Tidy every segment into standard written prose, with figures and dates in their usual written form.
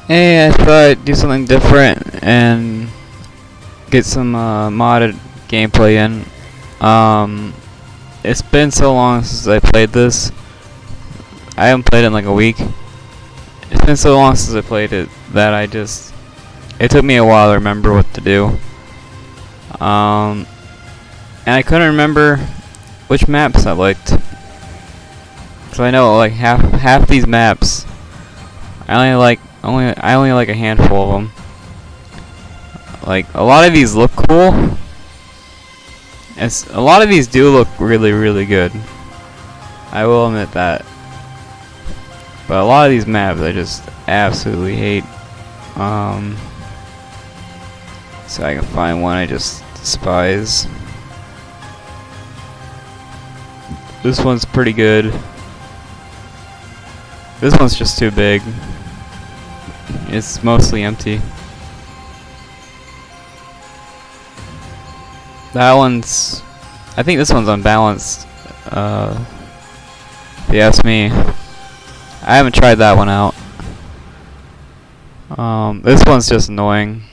Hey, I thought I'd do something different and get some modded gameplay in. It's been so long since I played this. I haven't played it in like a week. It's been so long since I played it that it took me a while to remember what to do. And I couldn't remember which maps I liked. Cause I know like half these maps, I only like a handful of them. Like a lot of these look cool. A lot of these do look really good. I will admit that. But a lot of these maps I just absolutely hate. So I can find one I just despise. This one's pretty good. This one's just too big. It's mostly empty. I think this one's unbalanced. If you ask me. I haven't tried that one out. This one's just annoying.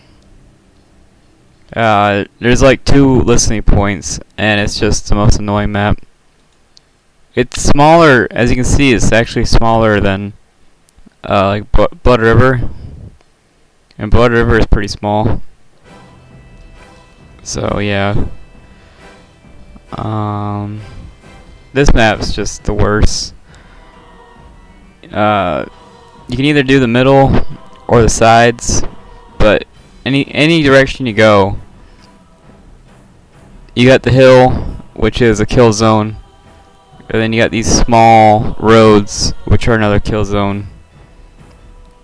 There's like 2 listening points, and it's just the most annoying map. It's smaller, as you can see. It's actually smaller than like Blood River, and Blood River is pretty small. So yeah, this map's just the worst. You can either do the middle or the sides, but any direction you go, you got the hill, which is a kill zone, and then you got these small roads, which are another kill zone.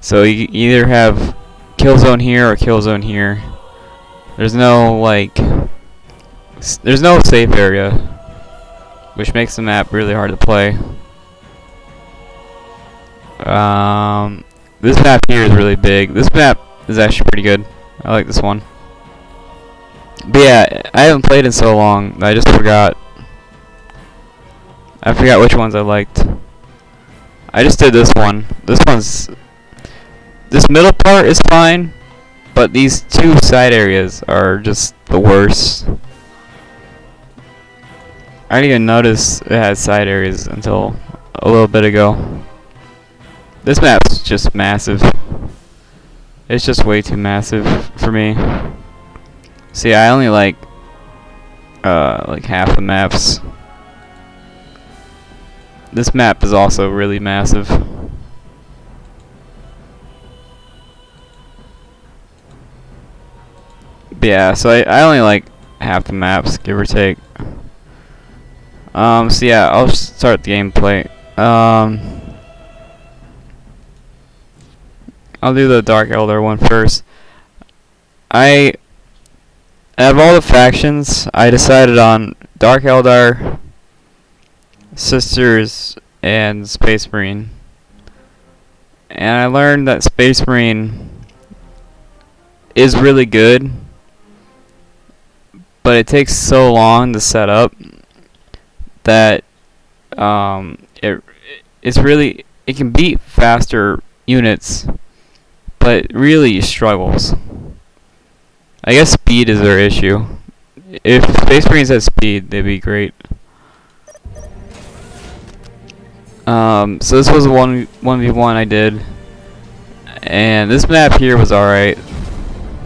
So you either have kill zone here or kill zone here. There's no safe area, which makes the map really hard to play. This map here is really big. This map is actually pretty good. I like this one. But yeah, I haven't played in so long. I just forgot. I forgot which ones I liked. I just did this one. This middle part is fine, but these 2 side areas are just the worst. I didn't even notice it had side areas until a little bit ago. This map's just massive. It's just way too massive for me. See, I only like half the maps. This map is also really massive. But yeah, so I only like half the maps, give or take. So yeah, I'll start the gameplay. I'll do the Dark Eldar one first. Out of all the factions, I decided on Dark Eldar, Sisters, and Space Marine. And I learned that Space Marine is really good, but it takes so long to set up that it can beat faster units, but really struggles. I guess speed is their issue. If Space Marines had speed, they'd be great. So this was a 1v1 I did, and this map here was alright.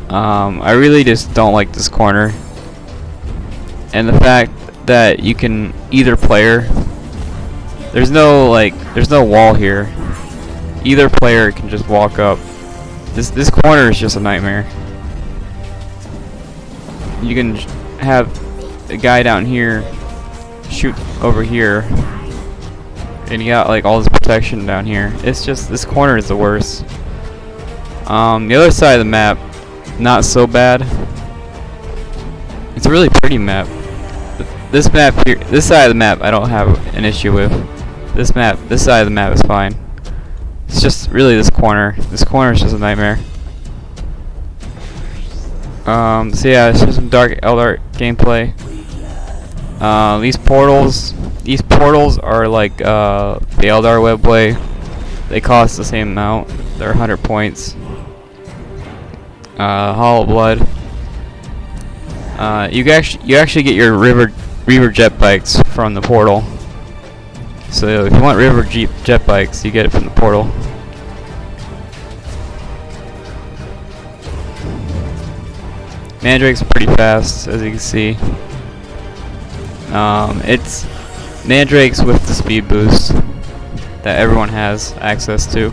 I really just don't like this corner, and the fact that you can either player. There's no wall here. Either player can just walk up. This corner is just a nightmare. You can have a guy down here shoot over here, and you got like all this protection down here. It's just, this corner is the worst. The other side of the map, not so bad. It's a really pretty map. This map here, this side of the map, I don't have an issue with. This side of the map is fine. It's just really this corner. This corner is just a nightmare. So yeah, it's just some Dark Eldar gameplay. These portals are like the Eldar webway. They cost the same amount. They're 100 points. Hollow Blood. You actually get your Reaver jet bikes from the portal. So if you want Reaver jet bikes, you get it from the portal. Mandrake's pretty fast, as you can see. It's Mandrake's with the speed boost that everyone has access to.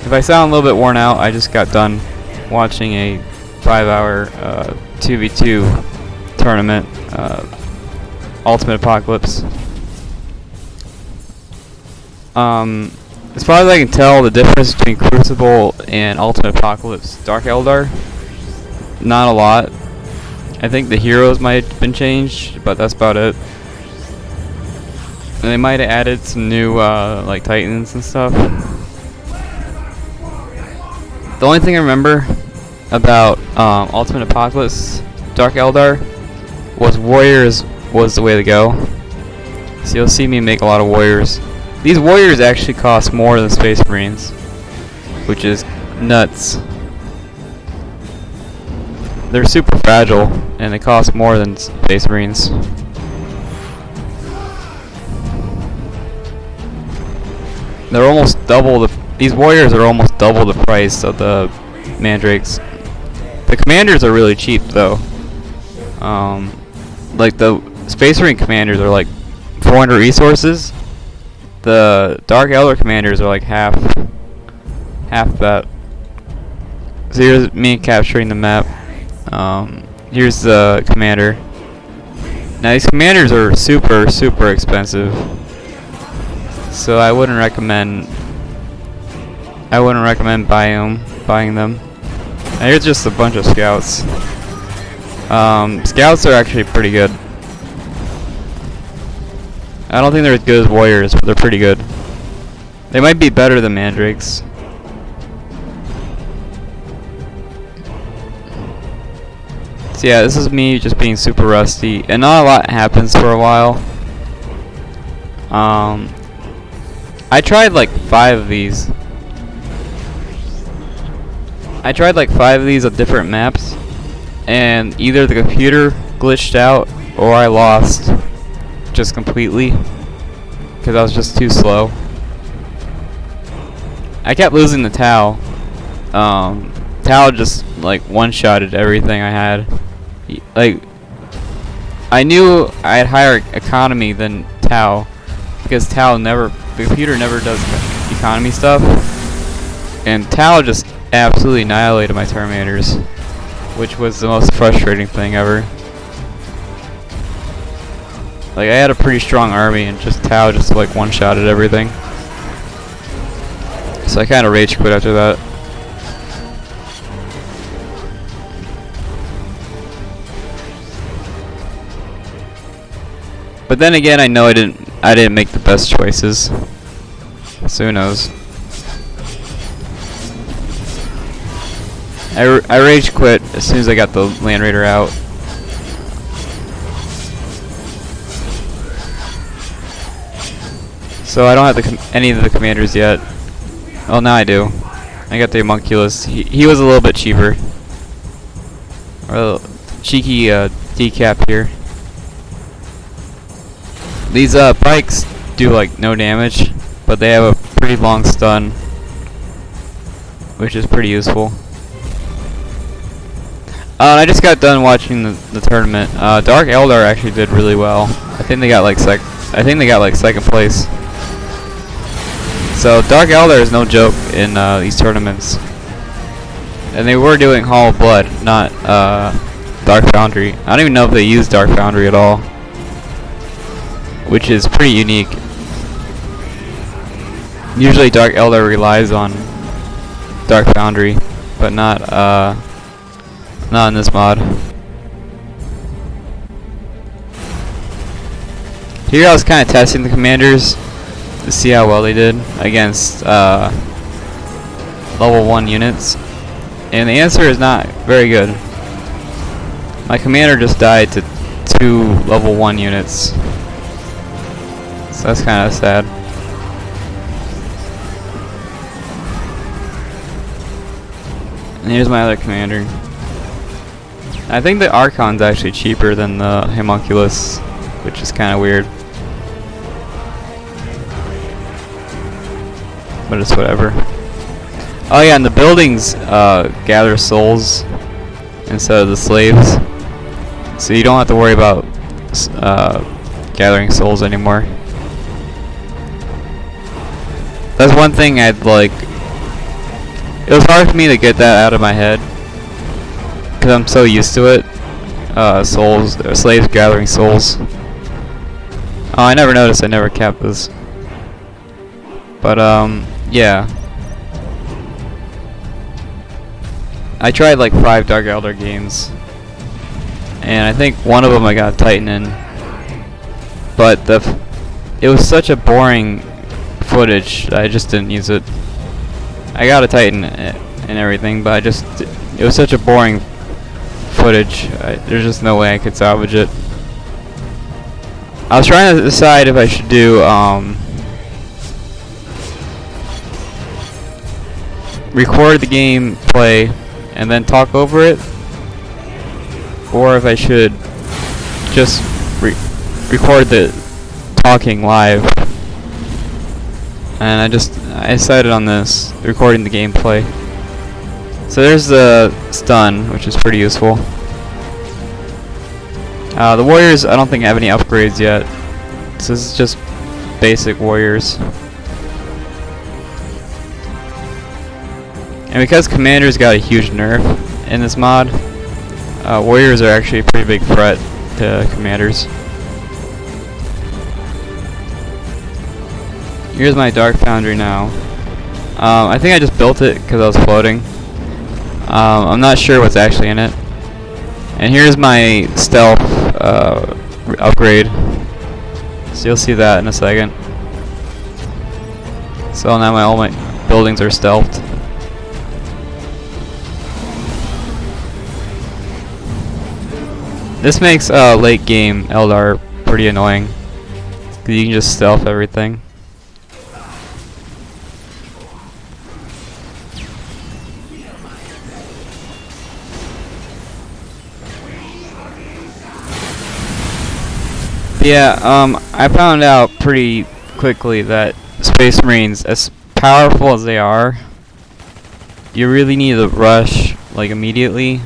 If I sound a little bit worn out, I just got done watching a 5-hour 2v2 tournament, Ultimate Apocalypse. As far as I can tell, the difference between Crucible and Ultimate Apocalypse Dark Eldar, not a lot. I think the heroes might have been changed, but that's about it. And they might have added some new like Titans and stuff. The only thing I remember about Ultimate Apocalypse Dark Eldar was Warriors was the way to go. So you'll see me make a lot of Warriors. These Warriors actually cost more than Space Marines, which is nuts. They're super fragile, and they cost more than Space Marines. They're almost double the. These Warriors are almost double the price of the Mandrakes. The Commanders are really cheap, though. Like the Space Marine Commanders are like 400 resources. The Dark Elder Commanders are like half that. So here's me capturing the map. Here's the commander. Now these commanders are super expensive, so I wouldn't recommend buying them. Now here's just a bunch of scouts. Scouts are actually pretty good. I don't think they're as good as warriors, but they're pretty good. They might be better than mandrakes. So yeah, this is me just being super rusty, and not a lot happens for a while. I tried like 5 of these. I tried like 5 of these on different maps, and either the computer glitched out or I lost just completely because I was just too slow. I kept losing the Tau. Tau just like one-shotted everything I had. Like, I knew I had higher economy than Tau because the computer never does economy stuff, and Tau just absolutely annihilated my Terminators, which was the most frustrating thing ever. Like, I had a pretty strong army, and just Tau just like one-shotted everything. So I kind of rage quit after that. But then again, I know I didn't make the best choices. So who knows? I rage quit as soon as I got the Land Raider out. So I don't have any of the commanders yet. Oh, now I do. I got the Homunculus. He was a little bit cheaper. Or a little cheeky decap here. These bikes do like no damage, but they have a pretty long stun, which is pretty useful. I just got done watching the tournament. Dark Eldar actually did really well. I think they got like second place. So Dark Eldar is no joke in these tournaments. And they were doing Hall of Blood, not Dark Foundry. I don't even know if they use Dark Foundry at all, which is pretty unique. Usually Dark Eldar relies on Dark Foundry, but not in this mod. Here I was kind of testing the commanders to see how well they did against level 1 units, and the answer is not very good. My commander just died to 2 level 1 units, so that's kind of sad. And here's my other commander. I think the Archon's actually cheaper than the Homunculus, which is kind of weird. But it's whatever. Oh yeah, and the buildings gather souls instead of the slaves. So you don't have to worry about gathering souls anymore. That's one thing I'd like. It was hard for me to get that out of my head because I'm so used to it. Slaves gathering souls. Oh, I never noticed. I never kept this. But yeah. I tried like 5 Dark Eldar games, and I think one of them I got Titan in. But it was such a boring footage that I just didn't use it. I got a Titan and everything, but it was such a boring footage. There's just no way I could salvage it. I was trying to decide if I should do record the game play and then talk over it, or if I should just record the talking live. And I decided on this, recording the gameplay. So there's the stun, which is pretty useful. The warriors, I don't think have any upgrades yet. So this is just basic warriors. And because commanders got a huge nerf in this mod, warriors are actually a pretty big threat to commanders. Here's my Dark Foundry now. I think I just built it because I was floating. I'm not sure what's actually in it. And here's my stealth upgrade. So you'll see that in a second. So now all my buildings are stealthed. This makes late game Eldar pretty annoying, because you can just stealth everything. Yeah, I found out pretty quickly that Space Marines, as powerful as they are, you really need to rush like immediately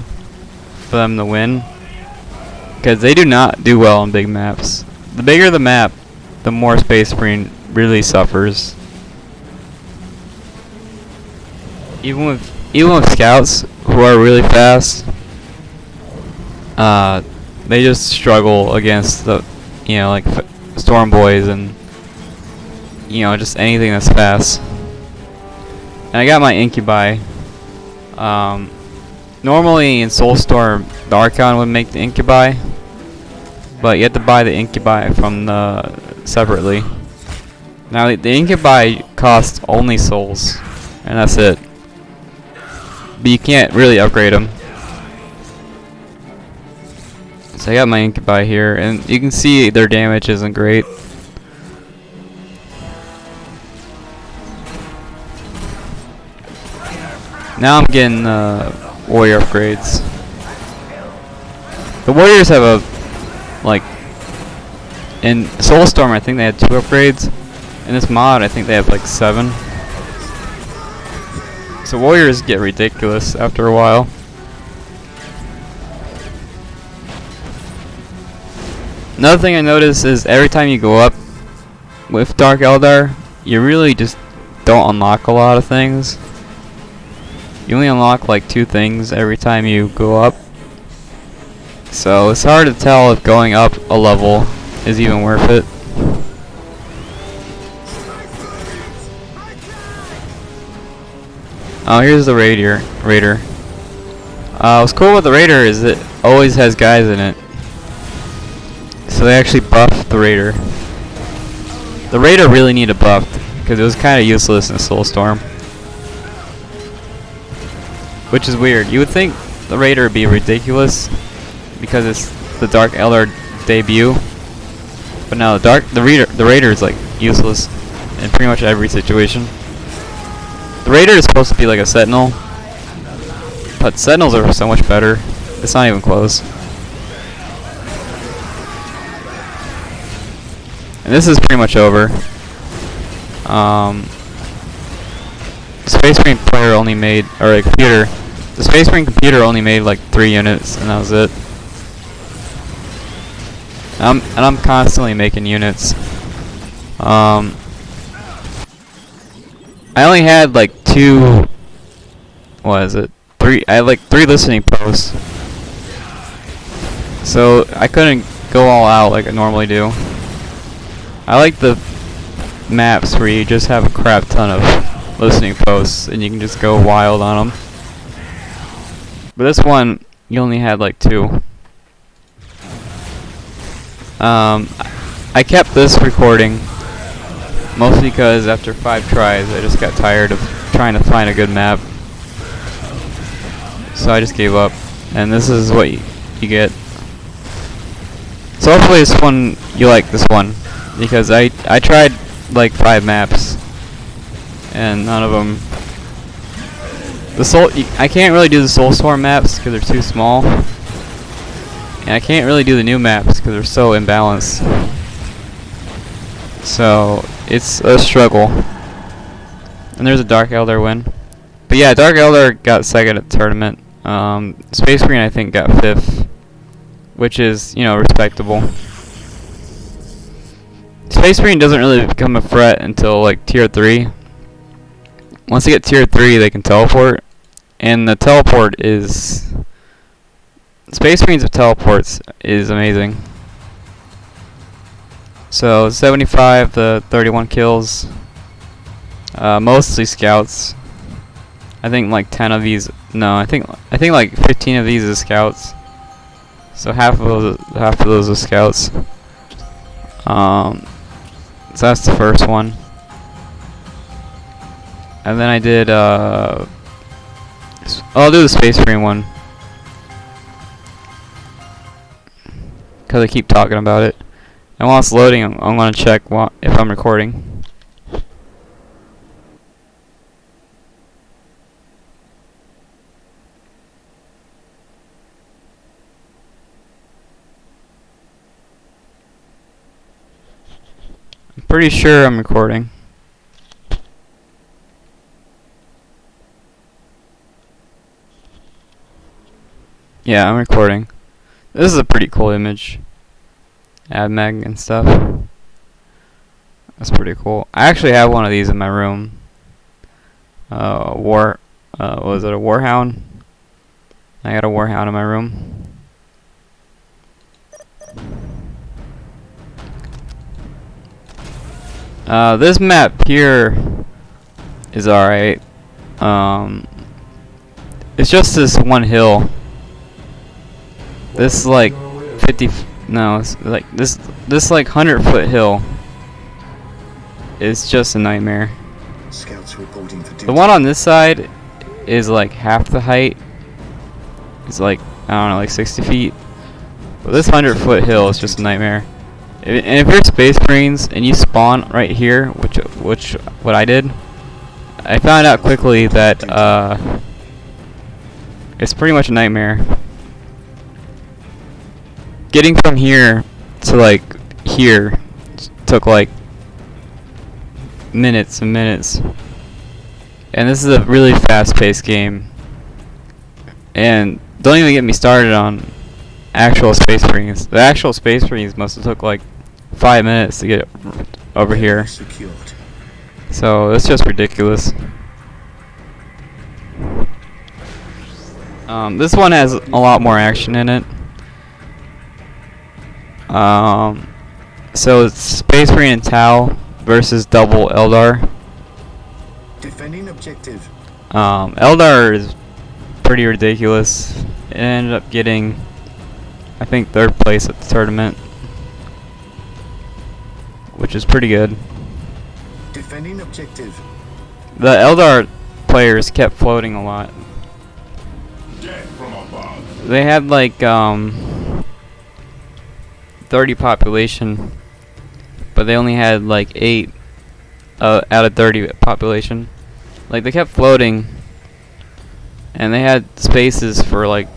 for them to win, because they do not do well on big maps. The bigger the map, the more Space Marine really suffers. Even with scouts who are really fast, they just struggle against the like Storm Boys and just anything that's fast. And I got my Incubi. Normally in Soulstorm, the Archon would make the Incubi, but you have to buy the Incubi from separately. Now the Incubi costs only souls, and that's it. But you can't really upgrade them. So I got my Incubi here, and you can see their damage isn't great. Now I'm getting warrior upgrades. The warriors have in Soulstorm I think they had 2 upgrades. In this mod I think they have like 7. So warriors get ridiculous after a while. Another thing I noticed is every time you go up with Dark Eldar, you really just don't unlock a lot of things. You only unlock like 2 things every time you go up. So it's hard to tell if going up a level is even worth it. Oh, here's the Raider. What's cool with the Raider is it always has guys in it. So they actually buffed the Raider. The Raider really needed buffed because it was kind of useless in Soulstorm. Which is weird. You would think the Raider would be ridiculous because it's the Dark Eldar debut. But no, the Raider is like useless in pretty much every situation. The Raider is supposed to be like a Sentinel, But Sentinels are so much better. It's not even close. And this is pretty much over. Space Marine player only made, or a computer. The Space Marine computer only made like 3 units, and that was it. And I'm constantly making units. I only had like 2. What is it? 3. I had like 3 listening posts, so I couldn't go all out like I normally do. I like the maps where you just have a crap ton of listening posts and you can just go wild on them. But this one, you only had like 2. I kept this recording mostly because after 5 tries I just got tired of trying to find a good map. So I just gave up, and this is what you get. So hopefully this one, you like this one, because I tried like 5 maps and none of them. I can't really do the Soulstorm maps because they're too small, and I can't really do the new maps because they're so imbalanced. So it's a struggle. And there's a Dark Eldar win. But yeah, Dark Eldar got second at the tournament. Space Marine I think got 5th, which is, you know, respectable. Space Marine doesn't really become a threat until like tier 3. Once they get tier 3, they can teleport, and the teleport is Space Marines with teleports is amazing. So 75 to 31 kills, mostly scouts. I think like 10 of these. No, I think like 15 of these is scouts. So half of those are scouts. So that's the first one. And then I did I'll do the Space Marine one, cause I keep talking about it. And while it's loading, I'm gonna check if I'm recording. I'm pretty sure I'm recording. Yeah, I'm recording. This is a pretty cool image. AdMag and stuff. That's pretty cool. I actually have one of these in my room. What was it, a Warhound? I got a Warhound in my room. This map here is alright. It's just this one hill. This like 50. No, it's like this like 100-foot hill. It's just a nightmare. Scouts reporting for duty. The one on this side is like half the height. It's like, I don't know, like 60 feet. But this 100-foot hill is just a nightmare. And if you're Space Marines and you spawn right here, which what I did, I found out quickly that it's pretty much a nightmare. Getting from here to like here took like minutes and minutes. And this is a really fast-paced game. And don't even get me started on actual Space Marines. The actual Space Marines must have took like 5 minutes to get over here. So it's just ridiculous. This one has a lot more action in it. So it's Space Marine and Tau versus double Eldar. Defending objective. Eldar is pretty ridiculous. It ended up getting, I think, 3rd place at the tournament, which is pretty good. Defending objective. The Eldar players kept floating a lot. They had like 30 population, but they only had like 8 out of 30 population. Like, they kept floating and they had spaces for like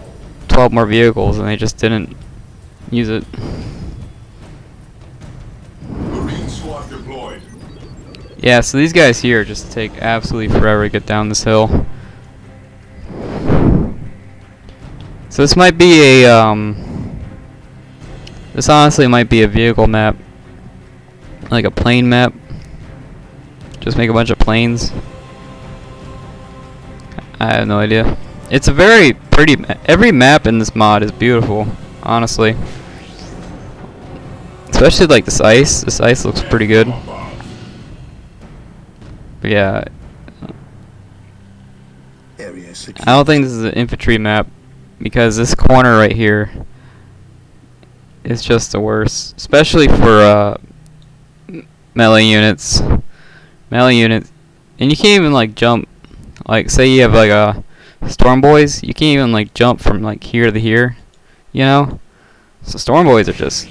12 more vehicles, and they just didn't use it. Marine squad deployed. Yeah, so these guys here just take absolutely forever to get down this hill. So this might be a this honestly might be a vehicle map, like a plane map. Just make a bunch of planes. I have no idea. It's a very pretty every map in this mod is beautiful, honestly. Especially like this ice. This ice looks pretty good. But yeah, Area secure. I don't think this is an infantry map because this corner right here is just the worst, especially for melee units. Melee units, and you can't even like jump. Like say you have like a Storm Boys, you can't even like jump from like here to here, you know. So Storm Boys are just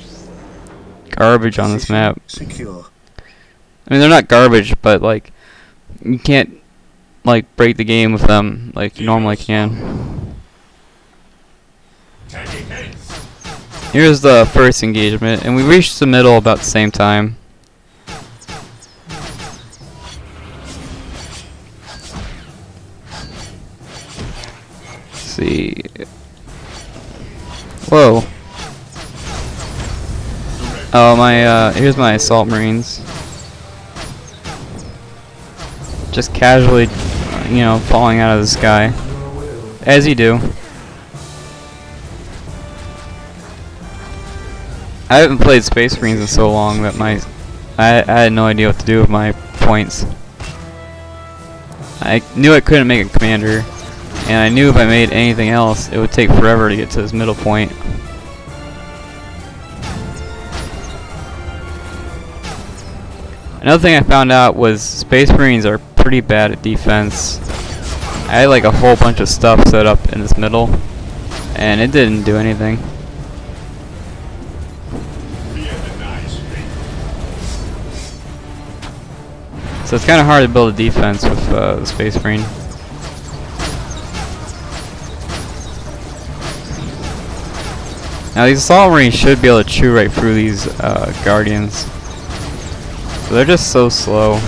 garbage on this map. Secure. I mean, they're not garbage, but like you can't like break the game with them like you normally can. Here's the first engagement, and we reached the middle about the same time. Let's see. Whoa. Oh, my, here's my assault marines. Just casually, you know, falling out of the sky. As you do. I haven't played Space Marines in so long that I had no idea what to do with my points. I knew I couldn't make a commander, and I knew if I made anything else, it would take forever to get to this middle point. Another thing I found out was Space Marines are pretty bad at defense. I had like a whole bunch of stuff set up in this middle, and it didn't do anything. So it's kind of hard to build a defense with the Space Marine. Now these Assault Marines should be able to chew right through these Guardians. So they're just so slow.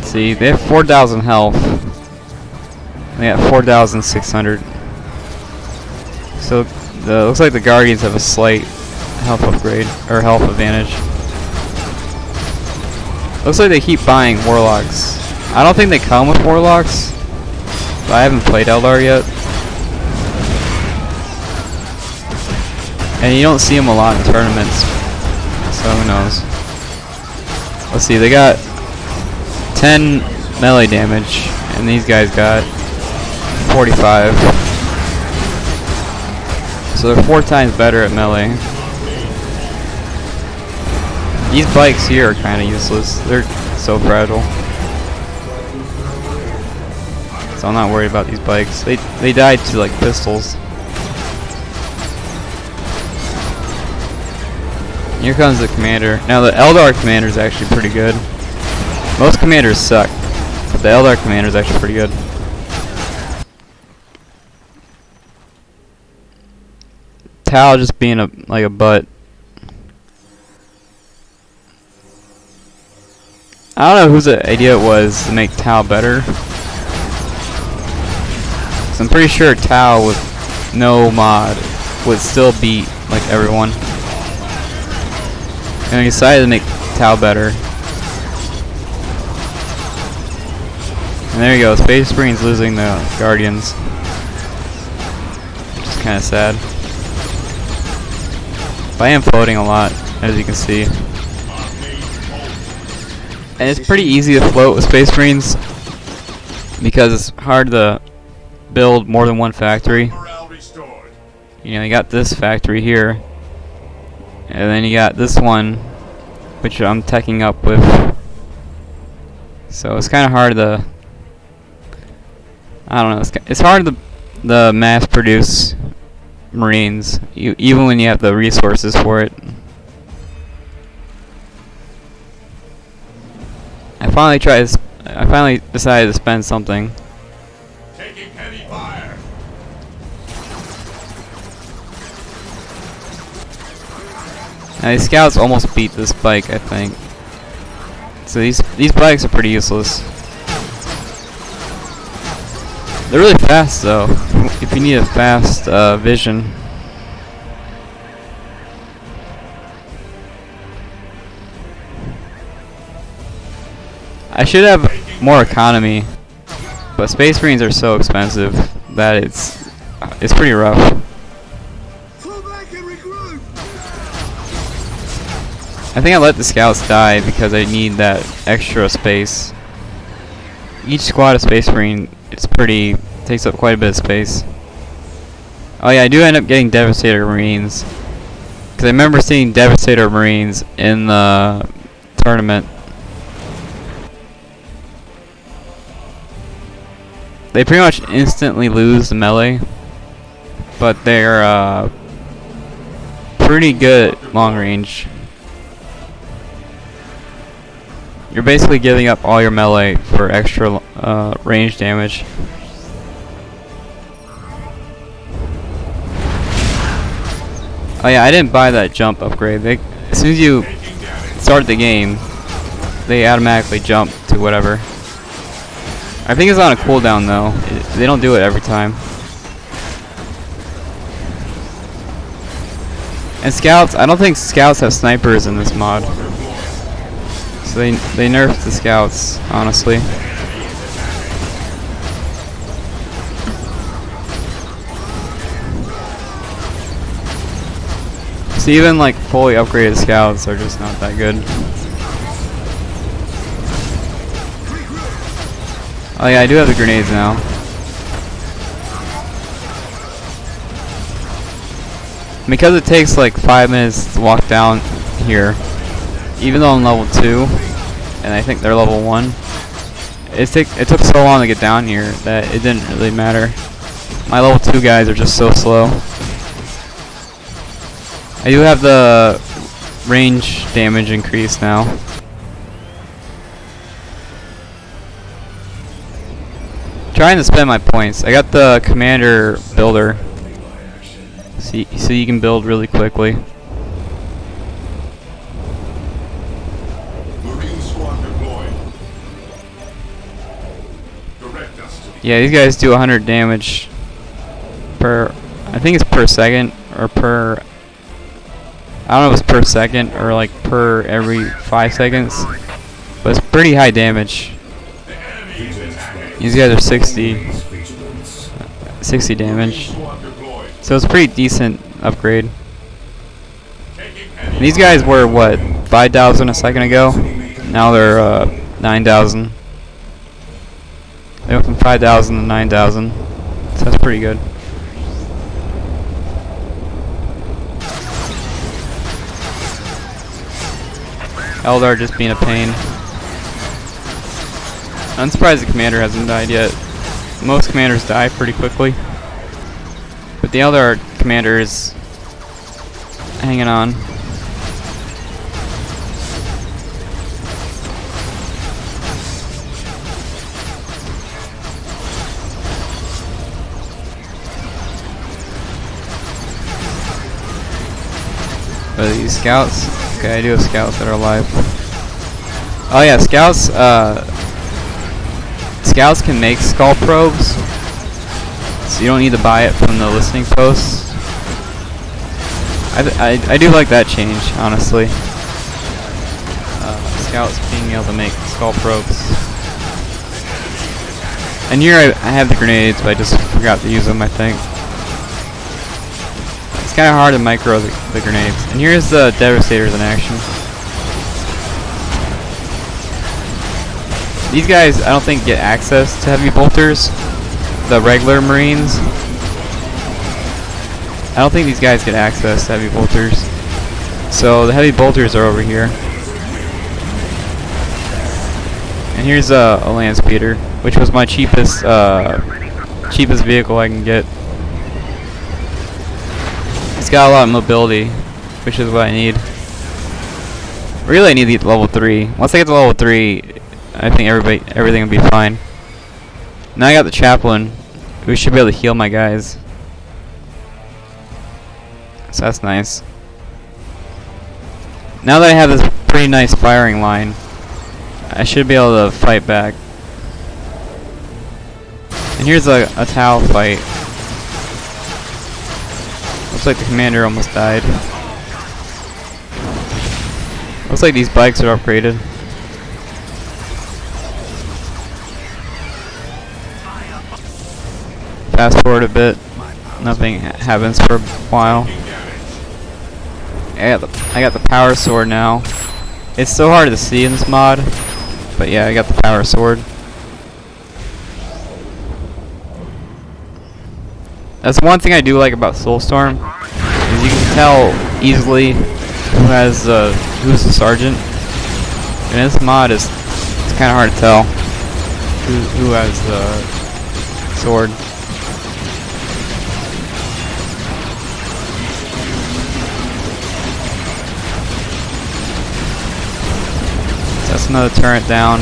See, they have 4,000 health. They got 4,600. So looks like the Guardians have a slight health upgrade or health advantage. Looks like they keep buying Warlocks. I don't think they come with Warlocks, but I haven't played Eldar yet. And you don't see them a lot in tournaments, so who knows. Let's see, they got 10 melee damage, and these guys got 45. So they're 4 times better at melee. These bikes here are kind of useless. They're so fragile. So I'm not worried about these bikes. They died to like pistols. Here comes the commander. Now the Eldar commander is actually pretty good. Most commanders suck, but the Eldar commander is actually pretty good. Tau just being like a butt. I don't know whose idea it was to make Tau better. So I'm pretty sure Tau with no mod would still beat like everyone. And I decided to make Tau better. And there you go, Space Marine's losing the Guardians. Which is kind of sad. But I am floating a lot, as you can see. And it's pretty easy to float with Space Marines because it's hard to build more than one factory. You know, you got this factory here, and then you got this one, which I'm teching up with. So it's kind of hard to, I don't know, it's hard to mass produce Marines, even when you have the resources for it. I finally decided to spend something Now these scouts almost beat this bike, I think. So these bikes are pretty useless. They're really fast though, if you need a fast vision. I should have more economy, but Space Marines are so expensive that it's pretty rough. I think I let the scouts die because I need that extra space. Each squad of Space Marine, takes up quite a bit of space. Oh yeah, I do end up getting Devastator Marines, because I remember seeing Devastator Marines in the tournament. They pretty much instantly lose the melee, but they're pretty good at long range. You're basically giving up all your melee for extra range damage. Oh yeah, I didn't buy that jump upgrade. As soon as you start the game, they automatically jump to whatever. I think it's on a cooldown though. They don't do it every time. And scouts, I don't think scouts have snipers in this mod. So they nerfed the scouts, honestly. So even like fully upgraded scouts are just not that good. Oh yeah, I do have the grenades now. Because it takes like 5 minutes to walk down here, even though I'm level 2, and I think they're level 1, it took so long to get down here that it didn't really matter. My level 2 guys are just so slow. I do have the range damage increase now. Trying to spend my points. I got the commander builder, so you can build really quickly. Yeah, these guys do 100 damage per, I think it's per second, or per, I don't know if it's per second, or like per every 5 seconds, but it's pretty high damage. These guys are 60 damage, so it's a pretty decent upgrade. And these guys were what, 5,000 a second ago? Now they're 9,000. They went from 5,000 to 9,000, so that's pretty good. Eldar just being a pain. I'm surprised the commander hasn't died yet. Most commanders die pretty quickly, but the Eldar commander is hanging on. Are these scouts? Okay, I do have scouts that are alive. Oh yeah, scouts. Scouts can make skull probes, so you don't need to buy it from the listening posts. I do like that change, honestly. Scouts being able to make skull probes. And here I have the grenades, but I just forgot to use them, I think. It's kind of hard to micro the grenades. And here's the Devastators in action. These guys, I don't think, get access to heavy bolters. The regular Marines. I don't think these guys get access to heavy bolters. So the heavy bolters are over here. And here's a land speeder, which was my cheapest vehicle I can get. It's got a lot of mobility, which is what I need. Really, I need to get to level 3. Once I get to level 3, I think everything will be fine. Now I got the chaplain. We should be able to heal my guys. So that's nice. Now that I have this pretty nice firing line, I should be able to fight back. And here's a Tau fight. Looks like the commander almost died. Looks like these bikes are upgraded. Fast forward a bit. Nothing happens for a while. I got the power sword now. It's so hard to see in this mod, but yeah, I got the power sword. That's one thing I do like about Soulstorm, is you can tell easily who's the sergeant. And this mod it's kind of hard to tell who has the sword. So that's another turret down.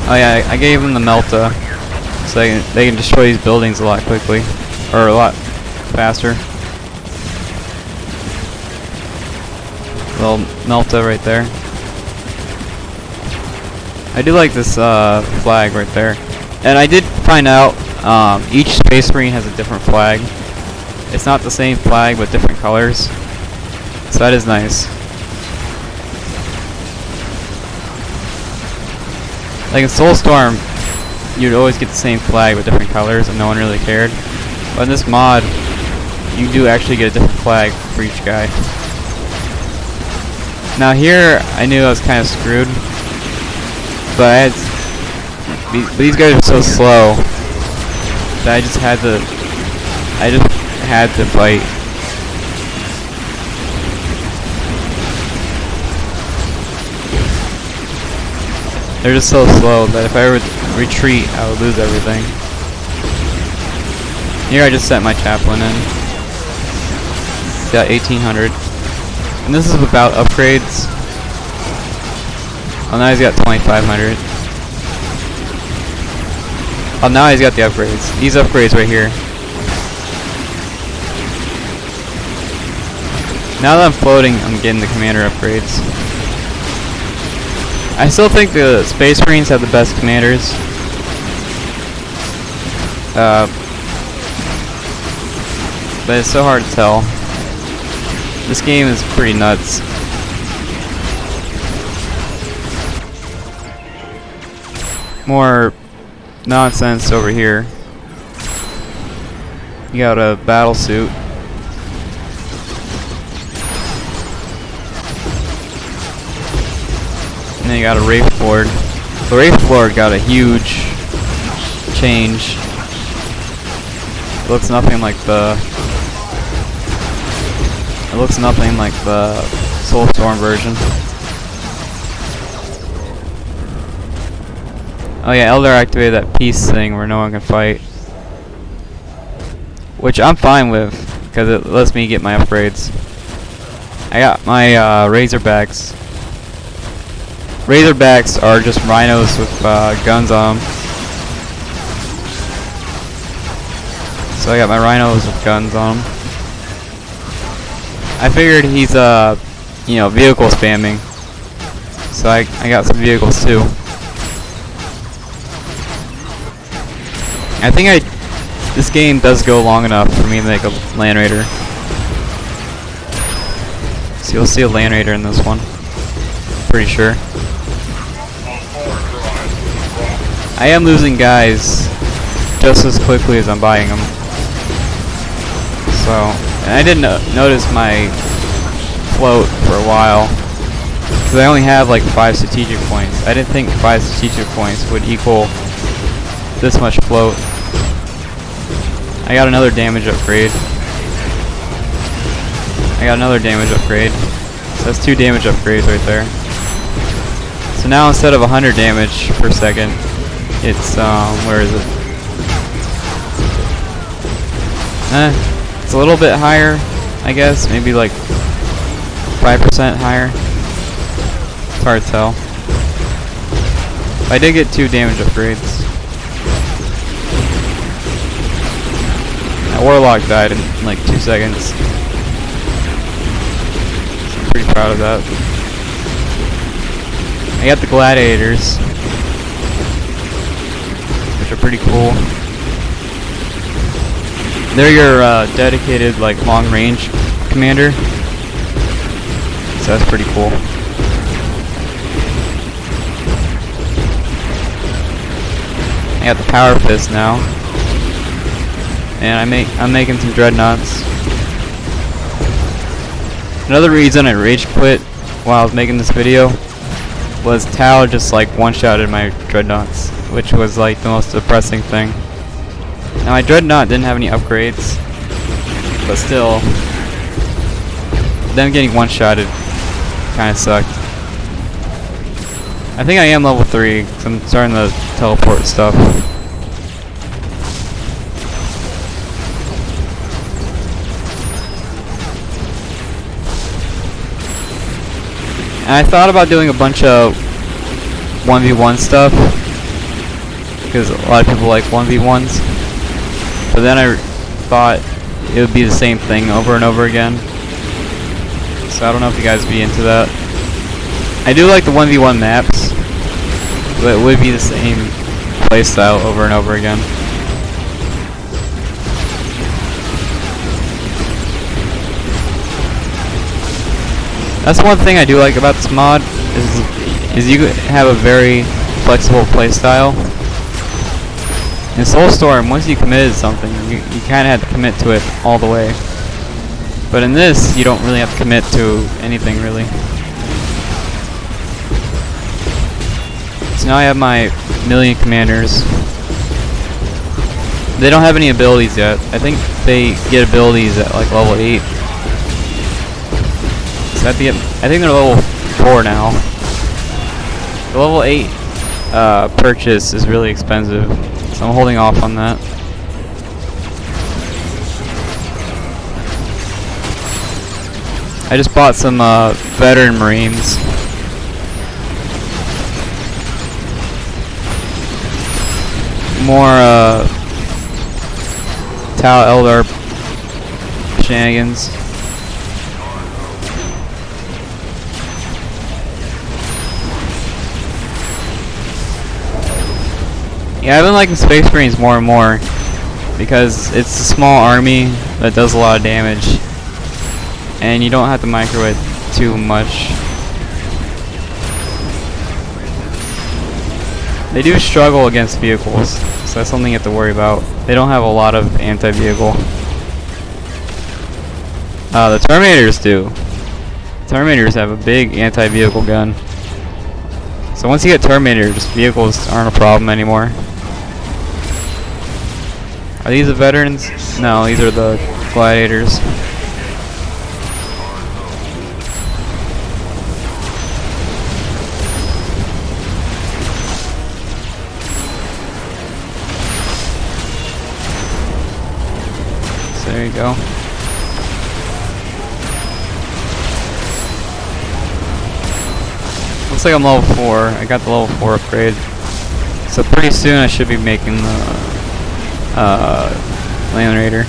Oh yeah, I gave them the Melta, so they can destroy these buildings a lot quickly, or a lot faster. Little Melta right there. I do like this flag right there. And I did find out each Space Marine has a different flag. It's not the same flag, but different colors. So that is nice. Like in Soulstorm, you'd always get the same flag with different colors and no one really cared. But in this mod, you do actually get a different flag for each guy. Now here, I knew I was kind of screwed. But these guys are so slow that I just had to fight. They're just so slow that if I were to retreat, I would lose everything. Here I just set my chaplain in. He's got 1800. And this is without upgrades. Oh, now he's got 2500. Oh, now he's got the upgrades. These upgrades right here. Now that I'm floating, I'm getting the commander upgrades. I still think the Space Marines have the best commanders. But it's so hard to tell. This game is pretty nuts. More nonsense over here. You got a battle suit. And then you got a Wraith Lord. The Wraith Lord got a huge change. It looks nothing like the Soulstorm version. Oh yeah, Eldar activated that peace thing where no one can fight. Which I'm fine with, because it lets me get my upgrades. I got my Razorbacks. Razorbacks are just rhinos with guns on them. So I got my rhinos with guns on them. I figured he's vehicle spamming. So I got some vehicles too. I think this game does go long enough for me to make a Land Raider. So you'll see a Land Raider in this one. Pretty sure. I am losing guys just as quickly as I'm buying them. So, and I didn't notice my float for a while. Because I only have like 5 strategic points. I didn't think 5 strategic points would equal this much float. I got another damage upgrade. So that's 2 damage upgrades right there. So now instead of 100 damage per second, it's where is it? It's a little bit higher, I guess. Maybe like 5% higher. It's hard to tell. I did get 2 damage upgrades. That Warlock died in like 2 seconds. So I'm pretty proud of that. I got the Gladiators, which are pretty cool. They're your dedicated like long range commander. So that's pretty cool. I got the Power Fist now, and I'm making some dreadnoughts. Another reason I rage quit while I was making this video was Tau just like one-shotted my dreadnoughts, which was like the most depressing thing. Now my dreadnought didn't have any upgrades, but still, them getting one-shotted kind of sucked. I think I am level 3 because I'm starting to teleport stuff. And I thought about doing a bunch of 1v1 stuff because a lot of people like 1v1s, but then I thought it would be the same thing over and over again. So I don't know if you guys would be into that. I do like the 1v1 maps, but it would be the same playstyle over and over again. That's one thing I do like about this mod, is you have a very flexible playstyle. In Soulstorm, once you committed to something, you kind of have to commit to it all the way. But in this, you don't really have to commit to anything, really. So now I have my million commanders. They don't have any abilities yet. I think they get abilities at like level 8. So I think they're level 4 now. The level 8 purchase is really expensive, so I'm holding off on that. I just bought some veteran Marines. More Tau Eldar shenanigans. Yeah, I've been liking Space Marines more and more because it's a small army that does a lot of damage, and you don't have to microwave too much. They do struggle against vehicles, so that's something you have to worry about. They don't have a lot of anti-vehicle. The Terminators do. Terminators have a big anti-vehicle gun. So once you get Terminators, vehicles aren't a problem anymore. Are these the veterans? No, these are the gladiators. So there you go. Looks like I'm level 4. I got the level 4 upgrade. So pretty soon I should be making the Land Raider.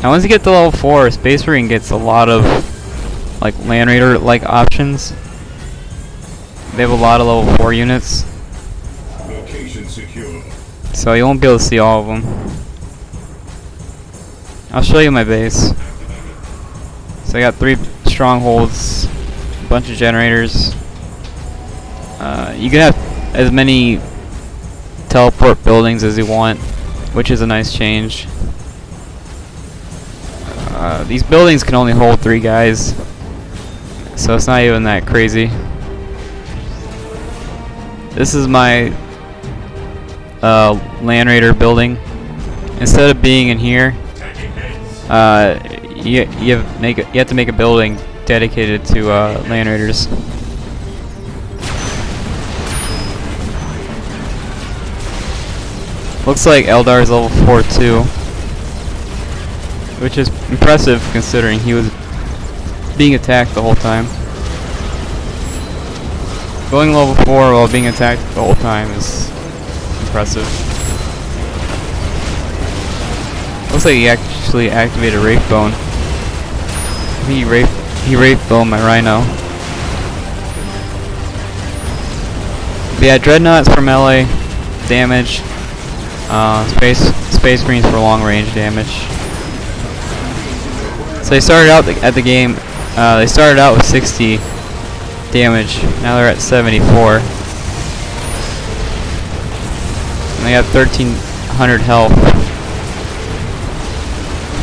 Now once you get to level 4, Space Marine gets a lot of like Land Raider like options. They have a lot of level 4 units. Location secure. So you won't be able to see all of them. I'll show you my base. So I got 3 strongholds, a bunch of generators. You can have as many teleport buildings as you want, which is a nice change. These buildings can only hold 3 guys, so it's not even that crazy. This is my Land Raider building. Instead of being in here, you have to make a building dedicated to Land Raiders. Looks like Eldar is level 4 too, which is impressive considering he was being attacked the whole time. Going level 4 while being attacked the whole time is impressive. Looks like he actually activated Wraith Bone. I think he Wraith Bone my Rhino. But yeah, Dreadnoughts for melee damage. Space Marines for long range damage. So they started out at the game. They started out with 60 damage. Now they're at 74. And they have 1,300 health.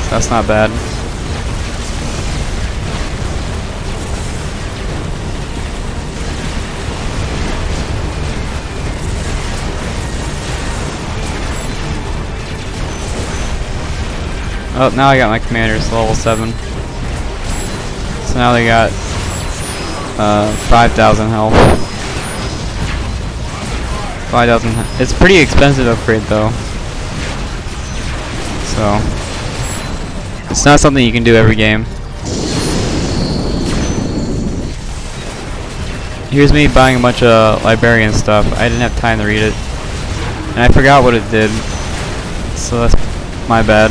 So that's not bad. Oh, now I got my commanders level 7. So now they got 5,000 health. 5,000. It's pretty expensive upgrade though. So it's not something you can do every game. Here's me buying a bunch of librarian stuff. I didn't have time to read it, and I forgot what it did. So that's my bad.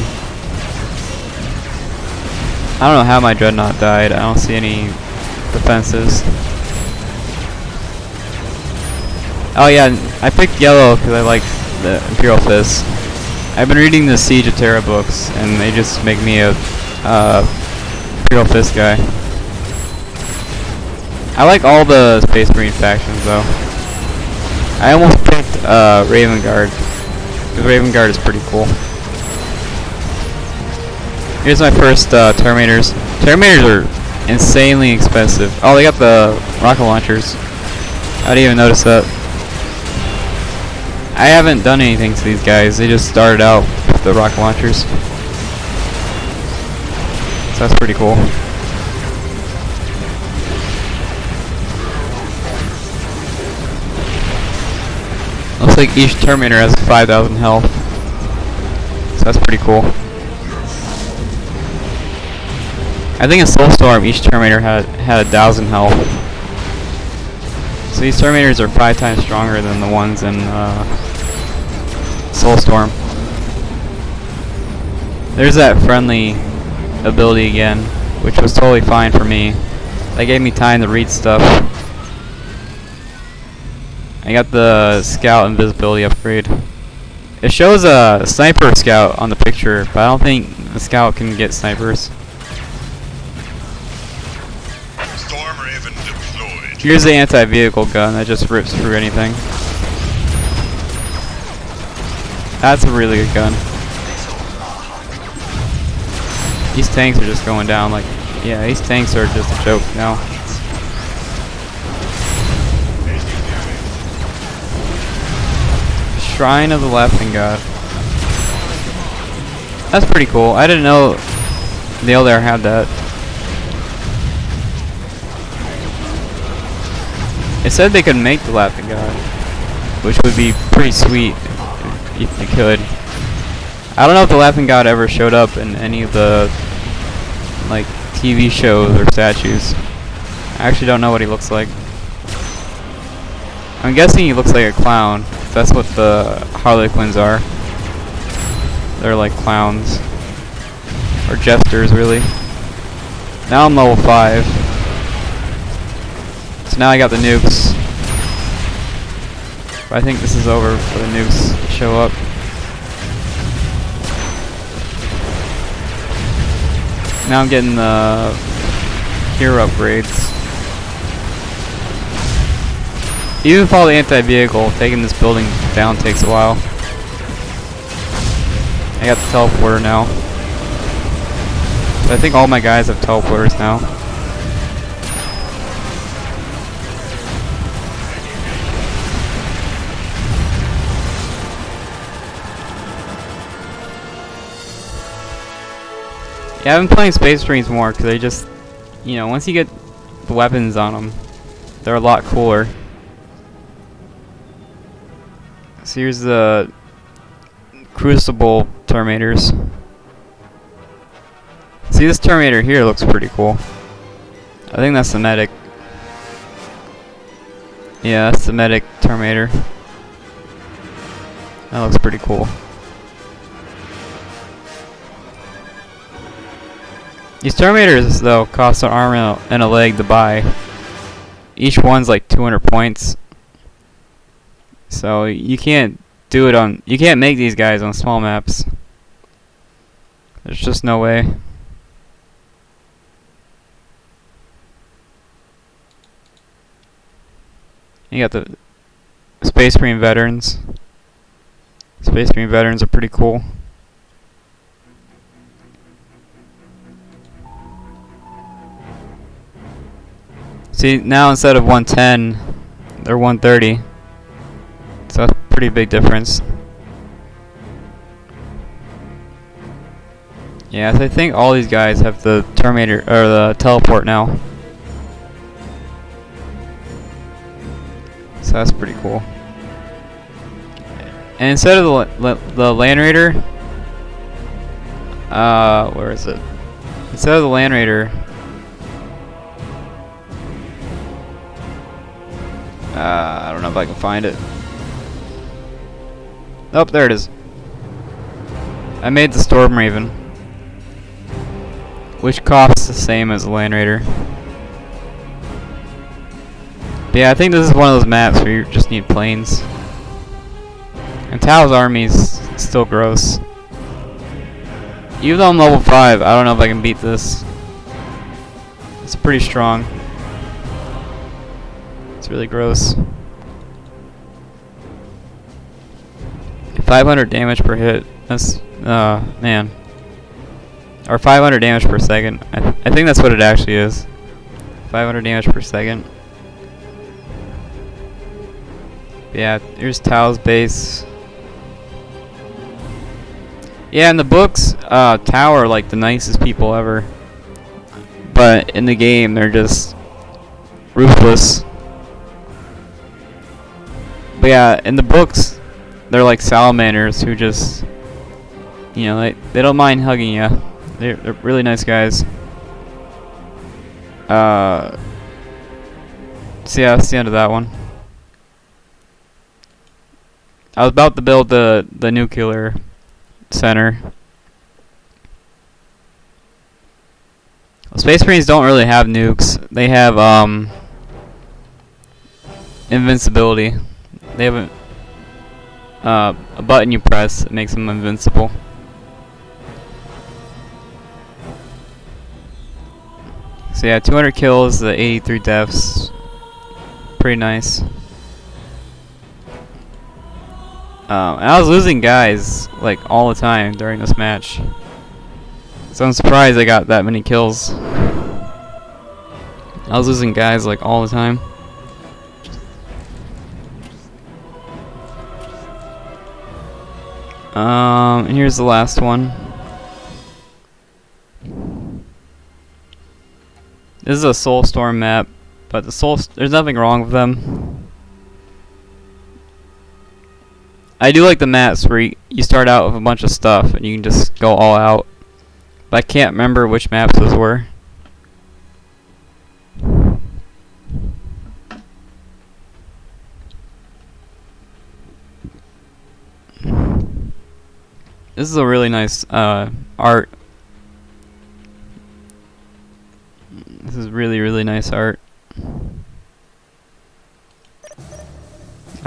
I don't know how my Dreadnought died. I don't see any defenses. Oh yeah, I picked yellow because I like the Imperial Fist. I've been reading the Siege of Terra books, and they just make me a Imperial Fist guy. I like all the Space Marine factions though. I almost picked Raven Guard, because Raven Guard is pretty cool. Here's my first Terminators. Terminators are insanely expensive. Oh, they got the rocket launchers. I didn't even notice that. I haven't done anything to these guys. They just started out with the rocket launchers. So that's pretty cool. Looks like each Terminator has 5,000 health. So that's pretty cool. I think in Soulstorm each Terminator had 1,000 health. So these Terminators are 5 times stronger than the ones in Soulstorm. There's that friendly ability again, which was totally fine for me. That gave me time to read stuff. I got the Scout Invisibility upgrade. It shows a Sniper Scout on the picture, but I don't think the Scout can get snipers. Here's the anti-vehicle gun that just rips through anything. That's a really good gun. These tanks are just going down like... Yeah, these tanks are just a joke now. Shrine of the Laughing God. That's pretty cool. I didn't know the Eldar had that. It said they could make the Laughing God, which would be pretty sweet if you could. I don't know if the Laughing God ever showed up in any of the like TV shows or statues. I actually don't know what he looks like. I'm guessing he looks like a clown. That's what the Harlequins are. They're like clowns. Or jesters, really. Now I'm level 5. So now I got the nukes. But I think this is over for the nukes to show up. Now I'm getting the hero upgrades. Even with all the anti-vehicle, taking this building down takes a while. I got the teleporter now. So I think all my guys have teleporters now. Yeah, I've been playing Space Marines more because they just, you know, once you get the weapons on them, they're a lot cooler. So here's the Crucible Terminators. See, this Terminator here looks pretty cool. I think that's the medic. Yeah, that's the medic Terminator. That looks pretty cool. These Terminators, though, cost an arm and a leg to buy. Each one's like 200 points. So you can't do it on... You can't make these guys on small maps. There's just no way. You got the Space Marine veterans. Space Marine veterans are pretty cool. See, now instead of 110, they're 130. So that's a pretty big difference. Yeah, so I think all these guys have the Terminator or the teleport now. So that's pretty cool. And instead of the Land Raider, where is it? Instead of the Land Raider, I don't know if I can find it. Oh, there it is. I made the Storm Raven, which costs the same as the Land Raider. But yeah, I think this is one of those maps where you just need planes. And Tao's army's still gross. Even though I'm level 5, I don't know if I can beat this. It's pretty strong. It's really gross. 500 damage per hit. That's, man. Or 500 damage per second. I think that's what it actually is. 500 damage per second. Yeah, here's Tao's base. Yeah, in the books, Tao are like the nicest people ever. But in the game, they're just ruthless. But yeah, in the books, they're like salamanders who just, you know, they don't mind hugging you. They're really nice guys. So yeah, that's the end of that one. I was about to build the nuclear center. Well, Space Marines don't really have nukes. They have invincibility. They have a button you press that makes them invincible. So yeah, 200 kills, the 83 deaths. Pretty nice. And I was losing guys like all the time during this match. So I'm surprised I got that many kills. I was losing guys like all the time. And here's the last one. This is a Soulstorm map, but there's nothing wrong with them. I do like the maps where you start out with a bunch of stuff and you can just go all out. But I can't remember which maps those were. This is a really nice art. This is really, really nice art.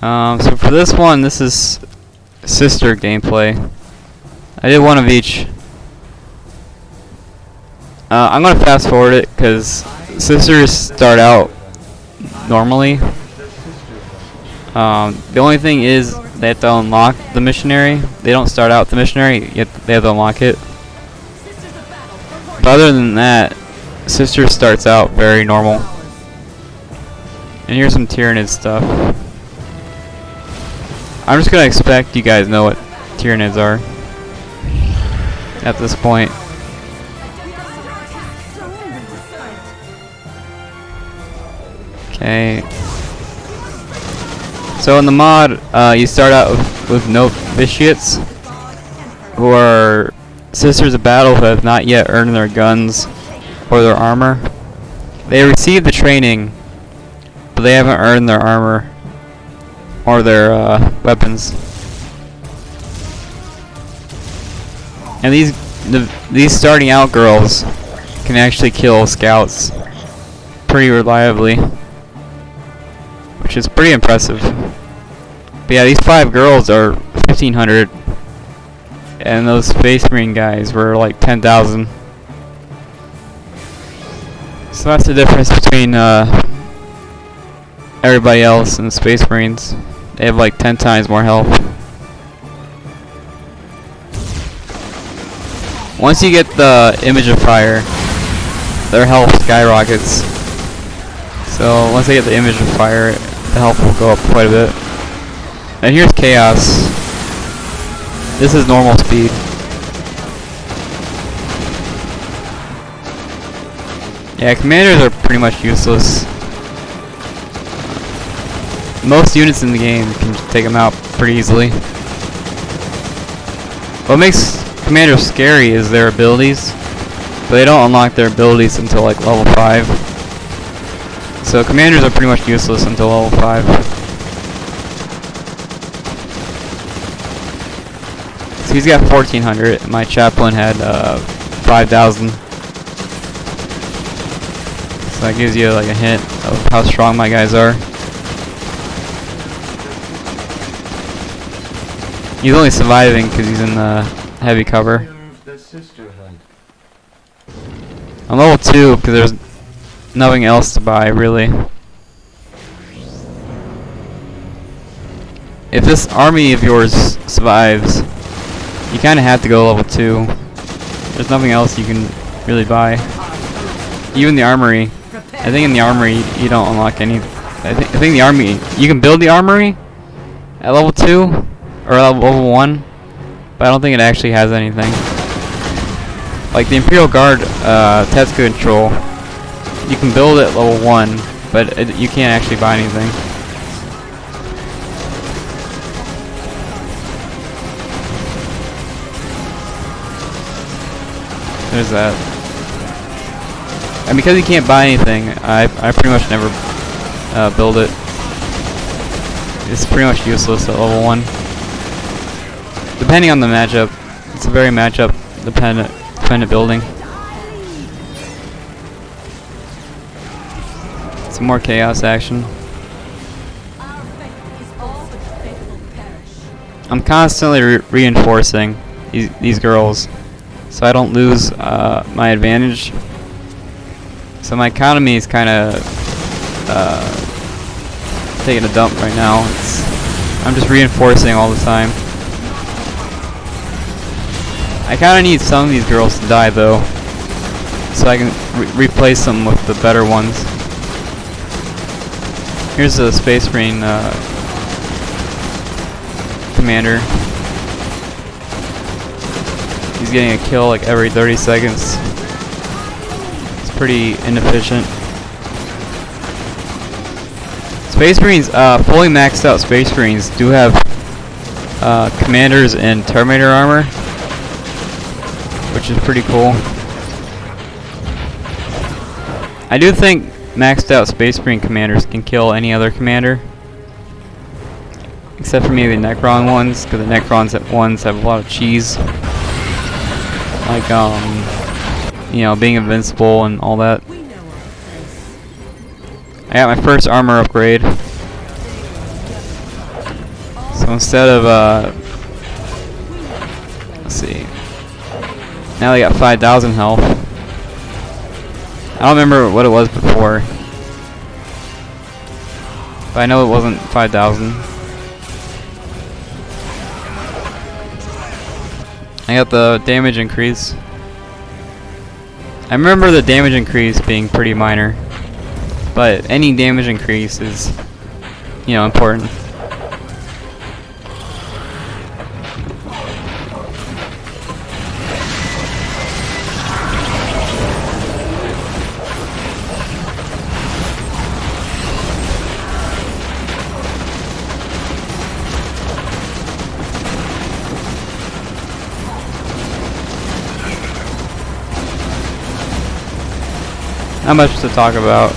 So for this one, this is sister gameplay. I did one of each. I'm gonna fast forward it because sisters start out normally. The only thing is they have to unlock the missionary. They don't start out the missionary, yet they have to unlock it. But other than that, sister starts out very normal. And here's some Tyranid stuff. I'm just gonna expect you guys know what Tyranids are at this point. Okay. So in the mod, you start out with novitiates, who are sisters of battle who have not yet earned their guns or their armor. They receive the training, but they haven't earned their armor or their weapons. And these starting out girls can actually kill scouts pretty reliably, which is pretty impressive. But yeah, these 5 girls are 1,500, and those Space Marine guys were like 10,000. So that's the difference between everybody else and the Space Marines. They have like 10 times more health. Once you get the image of fire, their health skyrockets. So once they get the image of fire, the health will go up quite a bit. And here's chaos. This is normal speed. Yeah, commanders are pretty much useless. Most units in the game can take them out pretty easily. What makes commanders scary is their abilities, but they don't unlock their abilities until like level 5. So commanders are pretty much useless until level 5. So he's got 1,400. My chaplain had 5,000. So that gives you like a hint of how strong my guys are. He's only surviving because he's in the heavy cover. I'm level 2 because there's nothing else to buy, really. If this army of yours survives, you kind of have to go level 2. There's nothing else you can really buy. Even the armory. I think in the armory you don't unlock any. I think the army, you can build the armory at level 2 or level 1, but I don't think it actually has anything. Like the Imperial Guard test control, you can build it at level 1, but you can't actually buy anything. There's that. And because you can't buy anything, I pretty much never build it. It's pretty much useless at level 1. Depending on the matchup, it's a very matchup dependent building. Some more chaos action. I'm constantly reinforcing these girls, so I don't lose my advantage. So my economy is kind of taking a dump right now. I'm just reinforcing all the time. I kind of need some of these girls to die though, so I can replace them with the better ones. Here's the Space Marine commander. He's getting a kill like every 30 seconds. It's pretty inefficient. Space Marines, fully maxed out Space Marines do have commanders in Terminator armor, which is pretty cool. I do think maxed out Space Marine commanders can kill any other commander, except for maybe the Necron ones, because the Necrons ones have a lot of cheese, like you know, being invincible and all that. I got my first armor upgrade, so instead of let's see. Now they got 5,000 health. I don't remember what it was before, but I know it wasn't 5,000. I got the damage increase. I remember the damage increase being pretty minor, but any damage increase is, you know, important. Not much to talk about,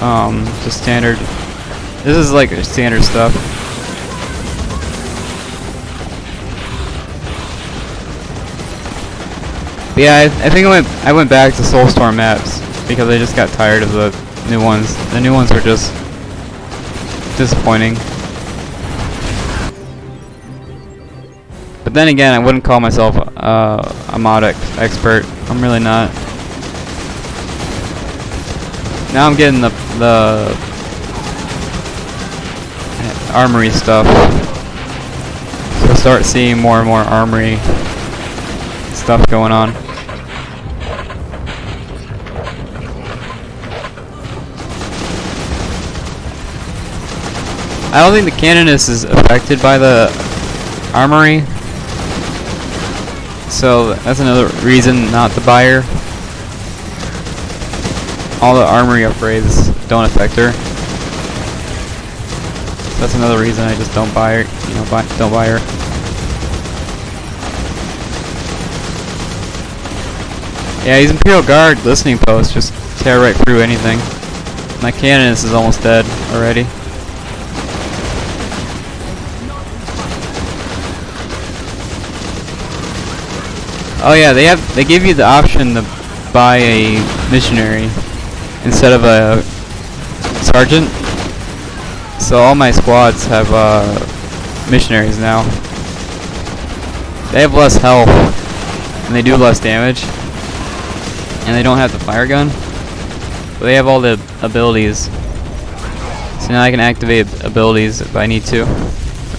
just standard. This is like standard stuff. But yeah, I think I went back to Soulstorm maps because I just got tired of the new ones. The new ones were just disappointing. But then again, I wouldn't call myself a mod expert. I'm really not. Now I'm getting the armory stuff. So start seeing more and more armory stuff going on. I don't think the Canonist is affected by the armory, so that's another reason not to buy her. All the armory upgrades don't affect her. So that's another reason I just don't buy her. You know, don't buy her. Yeah, he's Imperial Guard listening post, just tear right through anything. My Canonist is almost dead already. Oh yeah, they give you the option to buy a missionary instead of a sergeant. So all my squads have missionaries now. They have less health and they do less damage, and they don't have the fire gun, but they have all the abilities. So now I can activate abilities if I need to.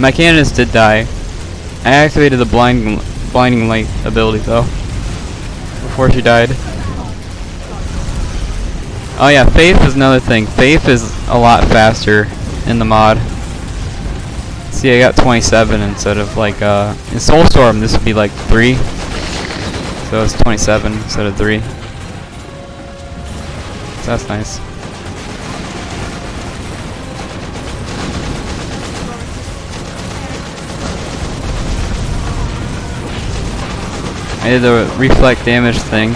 My Canonist did die. I activated the blinding light ability though before she died. Oh yeah, Faith is another thing. Faith is a lot faster in the mod. See, I got 27 instead of like in Soulstorm this would be like 3. So it's 27 instead of 3. So that's nice. I did the reflect damage thing.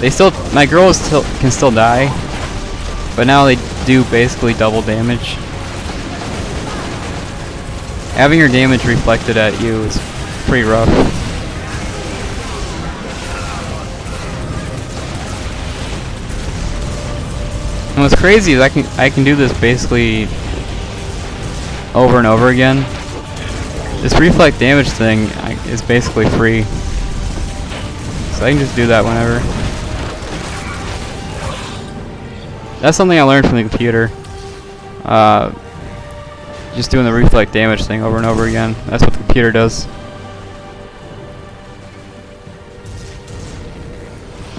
They still, my girls can still die, but now they do basically double damage. Having your damage reflected at you is pretty rough. And what's crazy is I can do this basically over and over again. This reflect damage thing is basically free, so I can just do that whenever. That's something I learned from the computer. Just doing the reflect damage thing over and over again. That's what the computer does.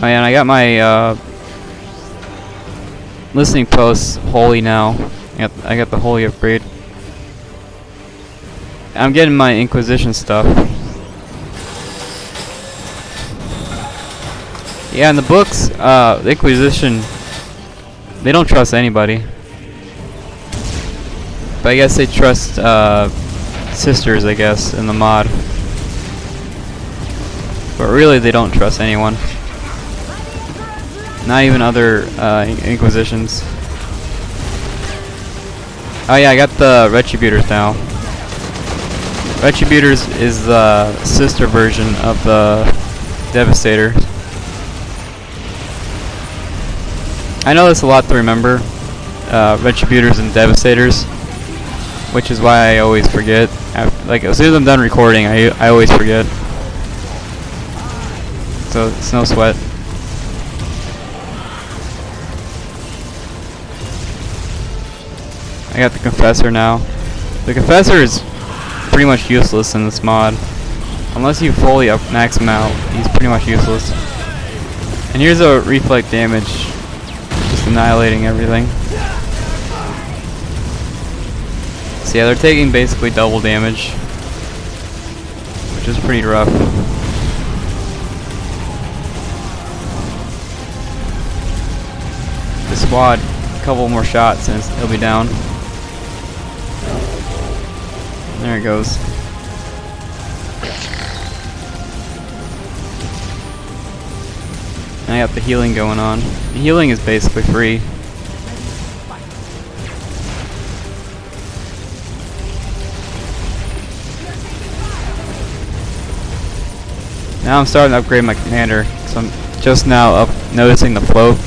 Oh yeah, and I got my listening posts holy now. I got the holy upgrade. I'm getting my Inquisition stuff. Yeah, in the books, the Inquisition, they don't trust anybody. But I guess they trust sisters, I guess, in the mod. But really, they don't trust anyone. Not even other Inquisitions. Oh yeah, I got the Retributors now. Retributors is the sister version of the Devastator. I know that's a lot to remember, Retributors and Devastators, which is why I always forget. Like, as soon as I'm done recording, I always forget. So it's no sweat. I got the Confessor now. The Confessor is pretty much useless in this mod. Unless you fully max him out, he's pretty much useless. And here's a reflect damage, just annihilating everything. So yeah, they're taking basically double damage, which is pretty rough. The squad, a couple more shots and it'll be down. There it goes. And I got the healing going on. The healing is basically free. Now I'm starting to upgrade my commander, so just now up noticing the float.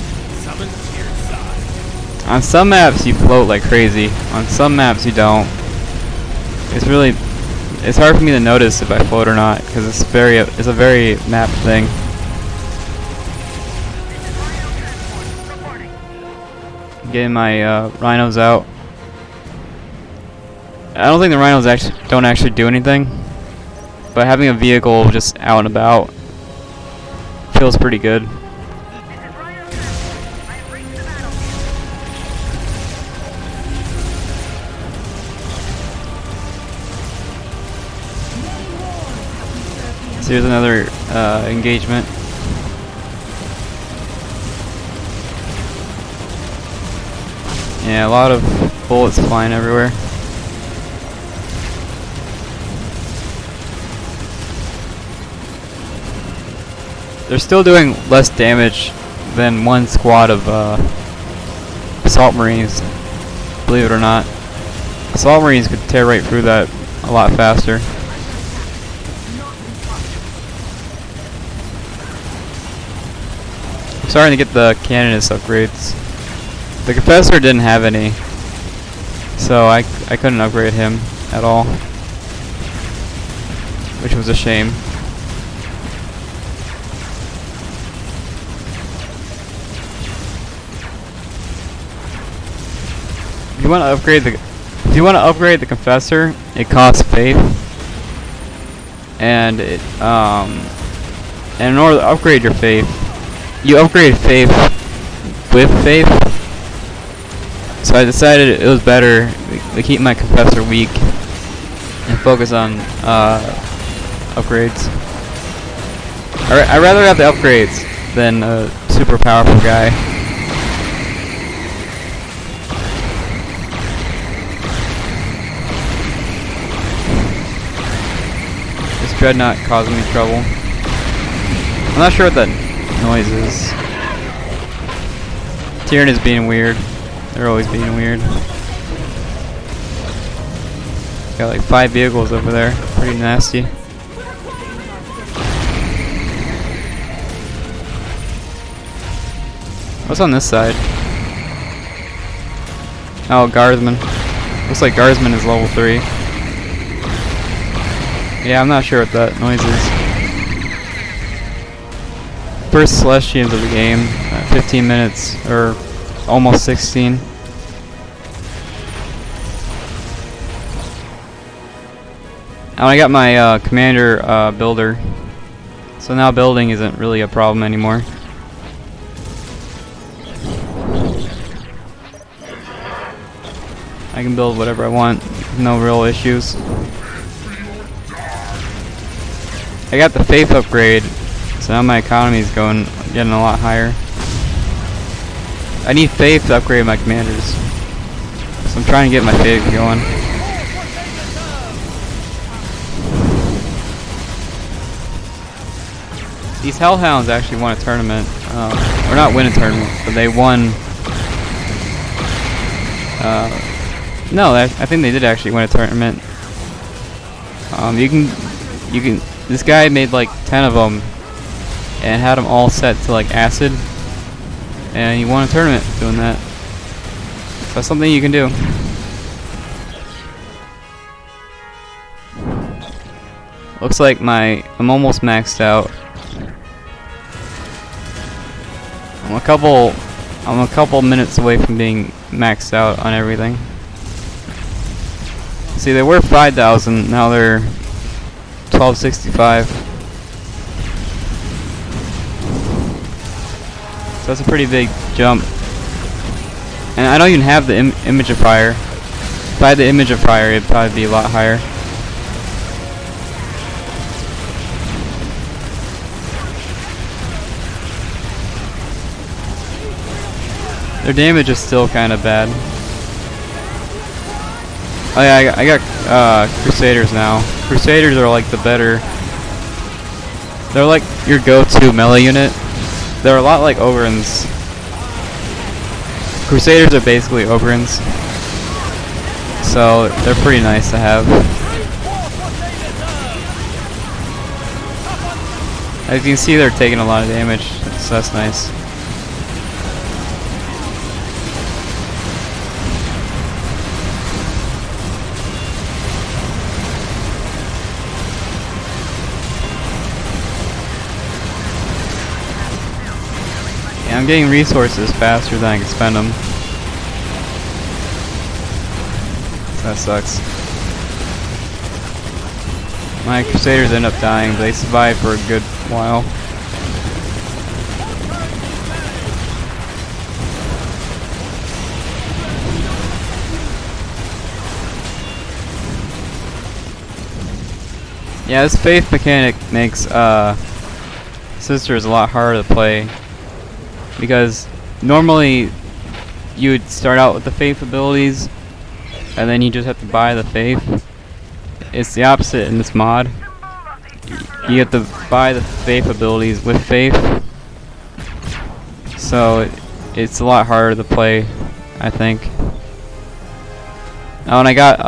On some maps you float like crazy. On some maps you don't. It's hard for me to notice if I float or not because it's a very map thing. Getting my rhinos out. I don't think the rhinos don't actually do anything, but having a vehicle just out and about feels pretty good. So here's another engagement. Yeah, a lot of bullets flying everywhere. They're still doing less damage than one squad of assault marines, believe it or not. Assault marines could tear right through that a lot faster. I'm starting to get the Canonist upgrades. The Confessor didn't have any, so I couldn't upgrade him at all, which was a shame. If you want to upgrade the Confessor, it costs faith, and and in order to upgrade your faith, you upgrade faith with faith. So I decided it was better to keep my Confessor weak and focus on upgrades. I'd rather have the upgrades than a super powerful guy. This Dreadnought causing me trouble. I'm not sure what that noise is. Tyrann is being weird. They're always being weird. Got like 5 vehicles over there. Pretty nasty. What's on this side? Oh, Guardsman. Looks like Guardsman is level 3. Yeah, I'm not sure what that noise is. First Celestians of the game. 15 minutes, or almost 16. And I got my commander builder, so now building isn't really a problem anymore. I can build whatever I want, no real issues. I got the faith upgrade, so now my economy is getting a lot higher. I need faith to upgrade my commanders, so I'm trying to get my faith going. These Hellhounds actually won a tournament, or not win a tournament, but they won. No, I think they did actually win a tournament. You can. This guy made like 10 of them, and had them all set to like acid. And he won a tournament doing that. So that's something you can do. Looks like I'm almost maxed out. I'm a couple minutes away from being maxed out on everything. See, they were 5,000, now they're 1265. So that's a pretty big jump. And I don't even have the image of fire. If I had the image of fire, it'd probably be a lot higher. Their damage is still kind of bad. Oh yeah, I got Crusaders now. Crusaders are like the better. They're like your go-to melee unit. They're a lot like Ogrins. Crusaders are basically Ogrins, so they're pretty nice to have. As you can see, they're taking a lot of damage, so that's nice. Yeah, I'm getting resources faster than I can spend them. So that sucks. My Crusaders end up dying, but they survive for a good while. Yeah, this Faith mechanic makes Sisters a lot harder to play, because normally you would start out with the Faith abilities and then you just have to buy the Faith. It's the opposite in this mod. You have to buy the Faith abilities with Faith, so it's a lot harder to play, I think. Oh, and I got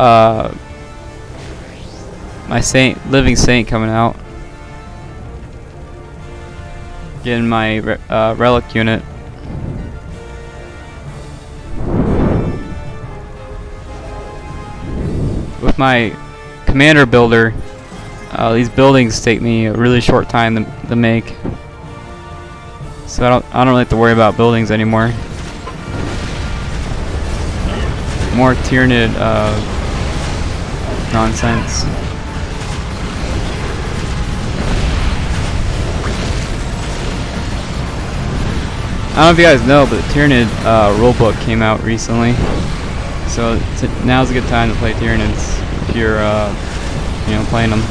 my Living Saint coming out. Getting my relic unit. With my commander builder, these buildings take me a really short time to make, so I don't really have to worry about buildings anymore. More Tyranid nonsense. I don't know if you guys know, but the Tyranid rulebook came out recently, so now's a good time to play Tyranids if you're you know, playing them.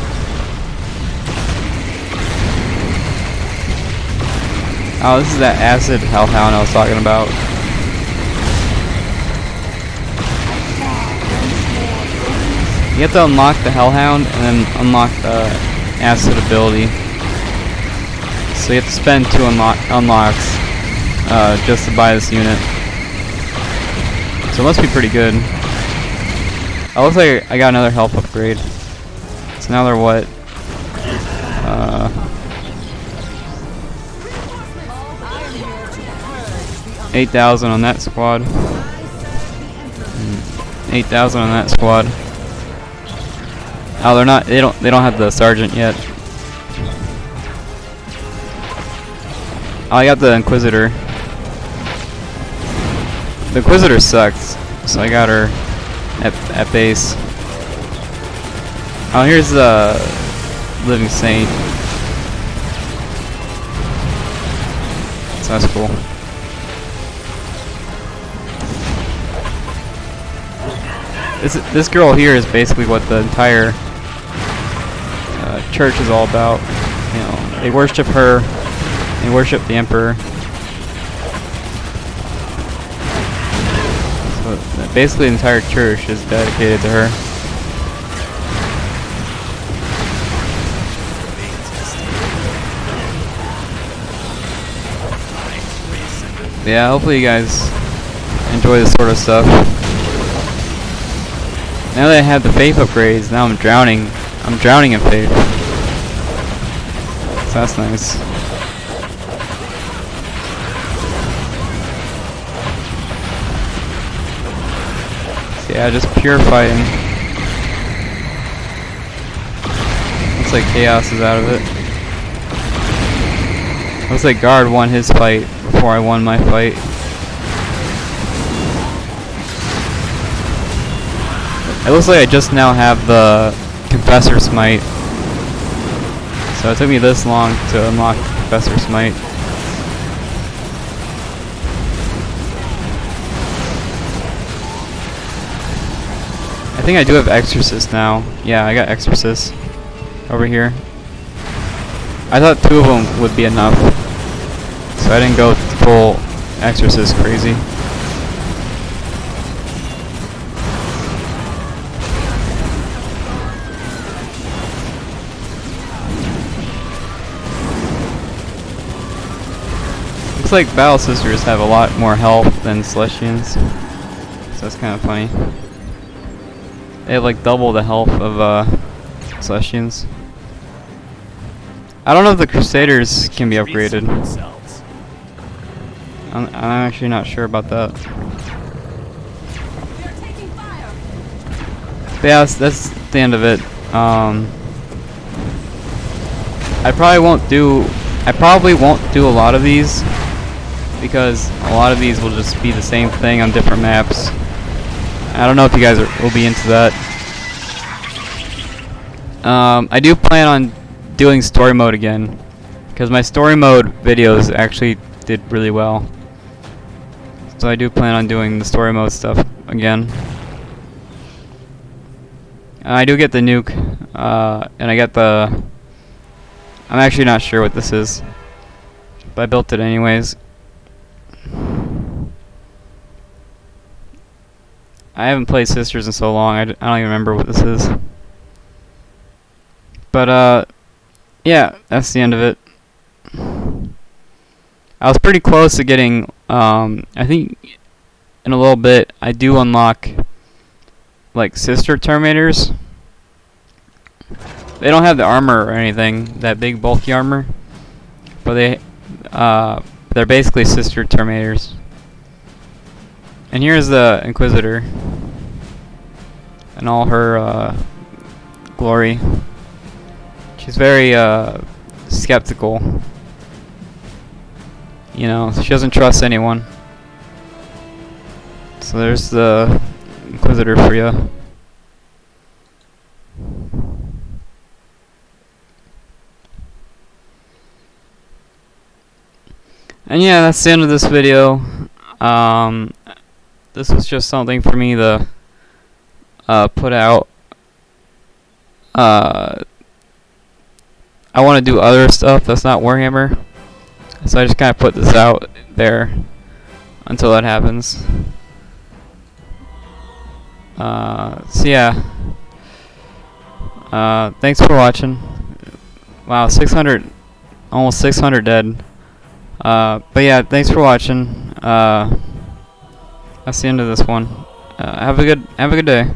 Oh, this is that acid hellhound I was talking about. You have to unlock the hellhound and then unlock the acid ability. So you have to spend 2 unlocks just to buy this unit. So it must be pretty good. Oh, looks like I got another health upgrade. So now they're what? 8,000 on that squad. 8,000 on that squad. Oh, they're not. They don't have the sergeant yet. Oh, I got the Inquisitor. The Inquisitor sucks, so I got her at base. Oh, here's the Living Saint. So that's cool. This girl here is basically what the entire church is all about. You know, they worship her. They worship the Emperor. So basically, the entire church is dedicated to her. Yeah, hopefully you guys enjoy this sort of stuff. Now that I have the Faith upgrades, now I'm drowning. I'm drowning in Faith. So that's nice. So yeah, just pure fighting. Looks like Chaos is out of it. Looks like Guard won his fight before I won my fight. It looks like I just now have the Confessor Smite. So it took me this long to unlock the Confessor Smite. I think I do have Exorcist now. Yeah, I got Exorcist over here. I thought 2 of them would be enough, so I didn't go full Exorcist crazy. Looks like Battle Sisters have a lot more health than Celestians, so that's kind of funny. They have like double the health of Celestians. I don't know if the Crusaders can be upgraded. I'm actually not sure about that. But yeah, that's the end of it. I probably won't do a lot of these because a lot of these will just be the same thing on different maps. I don't know if you guys will be into that. I do plan on doing story mode again because my story mode videos actually did really well. So I do plan on doing the story mode stuff again. I do get the nuke, and I get the... I'm actually not sure what this is, but I built it anyways. I haven't played Sisters in so long, I don't even remember what this is. But, yeah, that's the end of it. I was pretty close to getting, I think in a little bit, I do unlock, like, Sister Terminators. They don't have the armor or anything, that big bulky armor, but they're basically Sister Terminators. And here's the Inquisitor and all her glory. She's very skeptical. You know, she doesn't trust anyone. So there's the Inquisitor for you. And yeah, that's the end of this video. This was just something for me to put out. I want to do other stuff that's not Warhammer, so I just kind of put this out there until that happens. So yeah, thanks for watching. Wow, 600, almost 600 dead. But yeah, thanks for watching. That's the end of this one. Have a good day.